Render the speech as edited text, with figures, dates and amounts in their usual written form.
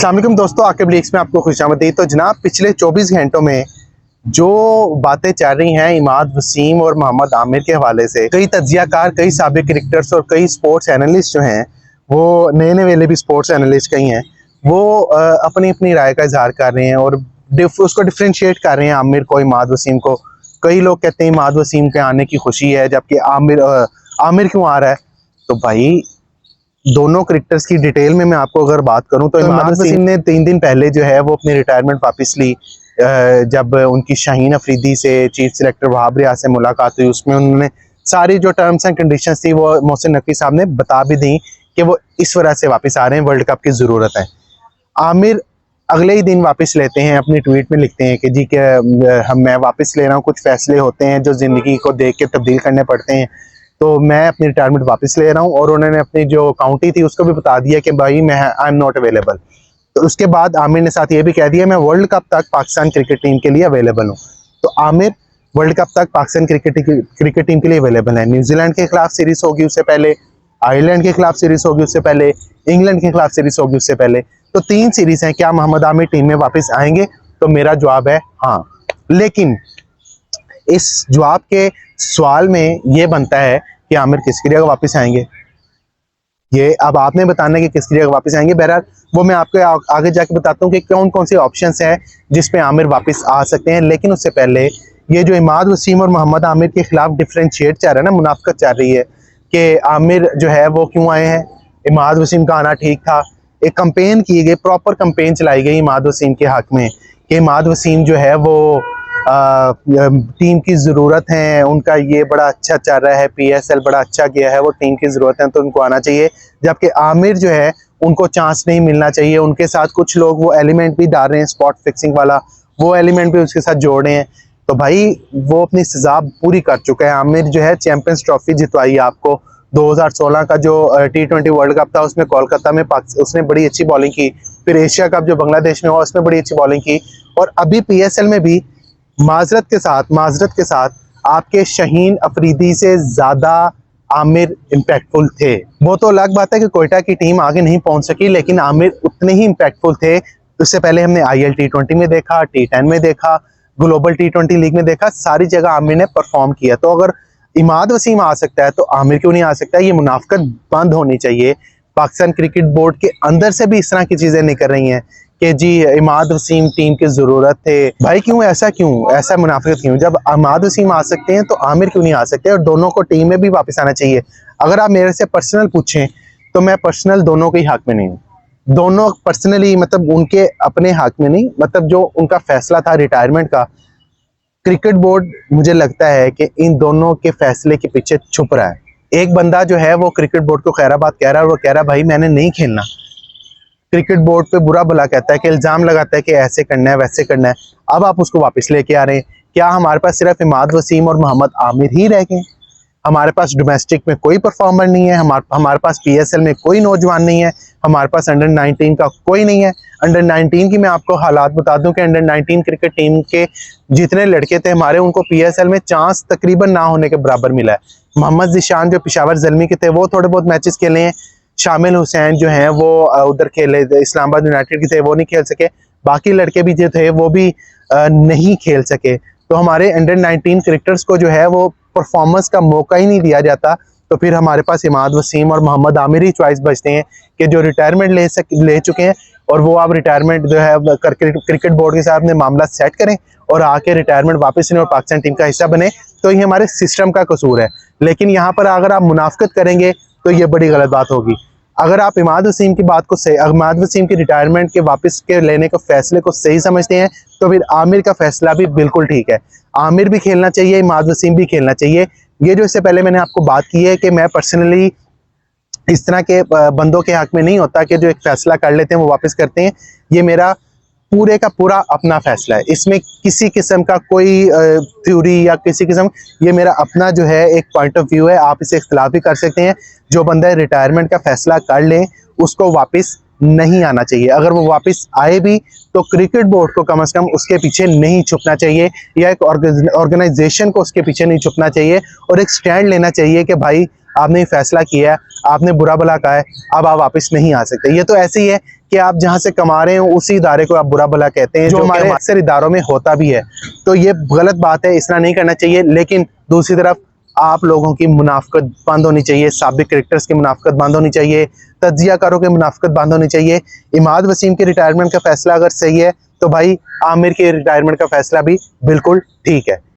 अस्सलाम वालेकुम दोस्तों, आकिब लीक्स में आपको खुशामदीद। तो जनाब, पिछले 24 घंटों में जो बातें चल रही हैं इमाद वसीम और मोहम्मद आमिर के हवाले से, कई तज्जियाकार, कई साबिक क्रिकेटर्स और कई स्पोर्ट्स एनालिस्ट जो हैं, वो नए नए वेले भी स्पोर्ट्स एनालिस्ट कई हैं, वो अपनी अपनी राय का इजहार कर रहे हैं और उसको डिफ्रेंशिएट कर रहे हैं आमिर को, इमाद वसीम को। कई लोग कहते हैं इमाद वसीम के आने की खुशी है, जबकि आमिर क्यों आ रहा है। तो भाई, दोनों क्रिकेटर्स की डिटेल में मैं आपको अगर बात करूं तो इमाद वसीम ने 3 दिन पहले जो है वो अपनी रिटायरमेंट वापस ली। जब उनकी शाहीन अफरीदी से चीफ सिलेक्टर वहाब रियाज से मुलाकात हुई, उसमें उन्होंने सारी जो टर्म्स एंड कंडीशंस थी वो मोहसिन नकवी साहब ने बता भी दी कि वो इस वजह से वापस आ रहे हैं, वर्ल्ड कप की ज़रूरत है। आमिर अगले ही दिन वापस लेते हैं, अपनी ट्वीट में लिखते हैं कि जी कि मैं वापस ले रहा हूँ, कुछ फैसले होते हैं जो ज़िंदगी को देख के तब्दील करने पड़ते हैं, तो मैं अपनी रिटायरमेंट वापस ले रहा हूँ। और उन्होंने अपनी जो काउंटी थी उसको भी बता दिया कि भाई मैं आई एम नॉट अवेलेबल। तो उसके बाद आमिर ने साथ ये भी कह दिया मैं वर्ल्ड कप तक पाकिस्तान क्रिकेट टीम के लिए अवेलेबल हूँ। तो आमिर वर्ल्ड कप तक पाकिस्तान क्रिकेट टीम के लिए अवेलेबल है। न्यूजीलैंड के खिलाफ सीरीज होगी उससे पहले, आयरलैंड के खिलाफ सीरीज होगी उससे पहले, इंग्लैंड के खिलाफ सीरीज होगी उससे पहले। तो 3 सीरीज हैं। क्या मोहम्मद आमिर टीम में वापस आएंगे? तो मेरा जवाब है हाँ। लेकिन इस जवाब के सवाल में ये बनता है कि आमिर किसकी जगह वापस आएंगे, ये अब आपने बताना है कि किसकी जगह वापस आएंगे। बहरहाल वो मैं आपको आगे जाके बताता हूँ कि कौन कौन से ऑप्शंस हैं जिस पे आमिर वापस आ सकते हैं। लेकिन उससे पहले ये जो इमाद वसीम और मोहम्मद आमिर के खिलाफ डिफरेंशिएट चल रहा है ना, मुनाफकत चल रही है कि आमिर जो है वो क्यों आए हैं, इमाद वसीम का आना ठीक था। एक कंपेन की गई, प्रॉपर कंपेन चलाई गई इमाद वसीम के हक में कि इमाद वसीम जो है वो टीम की ज़रूरत है, उनका ये बड़ा अच्छा चल रहा है, PSL बड़ा अच्छा गया है, वो टीम की ज़रूरत है तो उनको आना चाहिए। जबकि आमिर जो है उनको चांस नहीं मिलना चाहिए। उनके साथ कुछ लोग वो एलिमेंट भी डाल रहे हैं, स्पॉट फिक्सिंग वाला, वो एलिमेंट भी उसके साथ जोड़ रहे हैं। तो भाई वो अपनी सजा पूरी कर चुका है। आमिर जो है चैंपियंस ट्रॉफी जितवाई आपको, 2016 का जो T20 वर्ल्ड कप था उसमें कोलकाता में उसने बड़ी अच्छी बॉलिंग की। फिर एशिया कप जो बांग्लादेश में हुआ उसमें बड़ी अच्छी बॉलिंग की। और अभी PSL में भी माजरत के साथ आपके शाहीन अफरीदी से ज्यादा आमिर इम्पैक्टफुल थे। वो तो अलग बात है कि कोयटा की टीम आगे नहीं पहुंच सकी, लेकिन आमिर उतने ही इम्पैक्टफुल थे। उससे पहले हमने IL T20 में देखा, T10 में देखा, ग्लोबल T20 लीग में देखा, सारी जगह आमिर ने परफॉर्म किया। तो अगर इमाद वसीम आ सकता है तो आमिर क्यों नहीं आ सकता? ये मुनाफकत बंद होनी चाहिए। पाकिस्तान क्रिकेट बोर्ड के अंदर से भी इस तरह की चीजें निकल रही हैं कि जी इमाद वसीम टीम की जरूरत थे। भाई क्यों ऐसा मुनाफिकत क्यों? जब इमाद वसीम आ सकते हैं तो आमिर क्यों नहीं आ सकते? और दोनों को टीम में भी वापस आना चाहिए। अगर आप मेरे से पर्सनल पूछें तो मैं पर्सनल दोनों के ही हक में नहीं हूँ। दोनों पर्सनली मतलब उनके अपने हक में नहीं, मतलब जो उनका फैसला था रिटायरमेंट का, क्रिकेट बोर्ड मुझे लगता है कि इन दोनों के फैसले के पीछे छुप रहा है। एक बंदा जो है वो क्रिकेट बोर्ड को खैराबाद कह रहा है और वो कह रहा है भाई मैंने नहीं खेलना। क्रिकेट बोर्ड पे बुरा भला कहता है कि इल्जाम लगाता है कि ऐसे करना है वैसे करना है। अब आप उसको वापस लेके आ रहे हैं। क्या हमारे पास सिर्फ इमाद वसीम और मोहम्मद आमिर ही रह गए? हमारे पास डोमेस्टिक में कोई परफॉर्मर नहीं है, हमारे पास PSL में कोई नौजवान नहीं है, हमारे पास अंडर 19 का कोई नहीं है। अंडर 19 की मैं आपको हालात बता दूं कि अंडर 19 क्रिकेट टीम के जितने लड़के थे हमारे, उनको PSL में चांस तकरीबन ना होने के बराबर मिला है। मोहम्मद जिशान जो पेशावर जलमी के थे वो थोड़े बहुत मैचेस खेले हैं। शामिल हुसैन जो हैं वो उधर खेले, इस्लामाबाद यूनाइटेड के थे, वो नहीं खेल सके। बाकी लड़के भी जो थे वो भी नहीं खेल सके। तो हमारे अंडर 19 क्रिकेटर्स को जो है वो परफॉर्मेंस का मौका ही नहीं दिया जाता। तो फिर हमारे पास इमाद वसीम और मोहम्मद आमिर ही चॉइस बचते हैं कि जो रिटायरमेंट ले चुके हैं, और वो आप रिटायरमेंट जो है क्रिकेट बोर्ड के साथ में मामला सेट करें और आके रिटायरमेंट वापस लें और पाकिस्तान टीम का हिस्सा बने। तो ये हमारे सिस्टम का कसूर है। लेकिन यहाँ पर अगर आप मुनाफकत करेंगे तो ये बड़ी गलत बात होगी। अगर आप इमाद वसीम की बात को सही, इमाद वसीम की रिटायरमेंट के वापस के लेने के फैसले को सही समझते हैं तो फिर आमिर का फैसला भी बिल्कुल ठीक है। आमिर भी खेलना चाहिए, इमाद वसीम भी खेलना चाहिए। ये जो इससे पहले मैंने आपको बात की है कि मैं पर्सनली इस तरह के बंदों के हक में नहीं होता कि जो एक फैसला कर लेते हैं वो वापस करते हैं। ये मेरा पूरे का पूरा अपना फैसला है, इसमें किसी किस्म का कोई थ्योरी या किसी किस्म, ये मेरा अपना जो है एक पॉइंट ऑफ व्यू है। आप इसे इख्तलाफ भी कर सकते हैं। जो बंदा रिटायरमेंट का फैसला कर ले उसको वापस नहीं आना चाहिए। अगर वो वापस आए भी तो क्रिकेट बोर्ड को कम से कम उसके पीछे नहीं छुपना चाहिए, या एक ऑर्गेनाइजेशन को उसके पीछे नहीं छुपना चाहिए, और एक स्टैंड लेना चाहिए कि भाई आपने ये फैसला किया है, आपने बुरा भला कहा है, अब आप वापस नहीं आ सकते। ये तो ऐसे ही है कि आप जहाँ से कमा रहे हो उसी इदारे को आप बुरा भला कहते हैं, जो हमारे अक्सर इदारों में होता भी है। तो ये गलत बात है, इस तरह नहीं करना चाहिए। लेकिन दूसरी तरफ आप लोगों की मुनाफकत बंद होनी चाहिए, साबिक क्रिकेटर्स की मुनाफकत बंद होनी चाहिए, तज्जियाकारों की मुनाफकत बंद होनी चाहिए। इमाद वसीम के रिटायरमेंट का फैसला अगर सही है तो भाई आमिर के रिटायरमेंट का फैसला भी बिल्कुल ठीक है।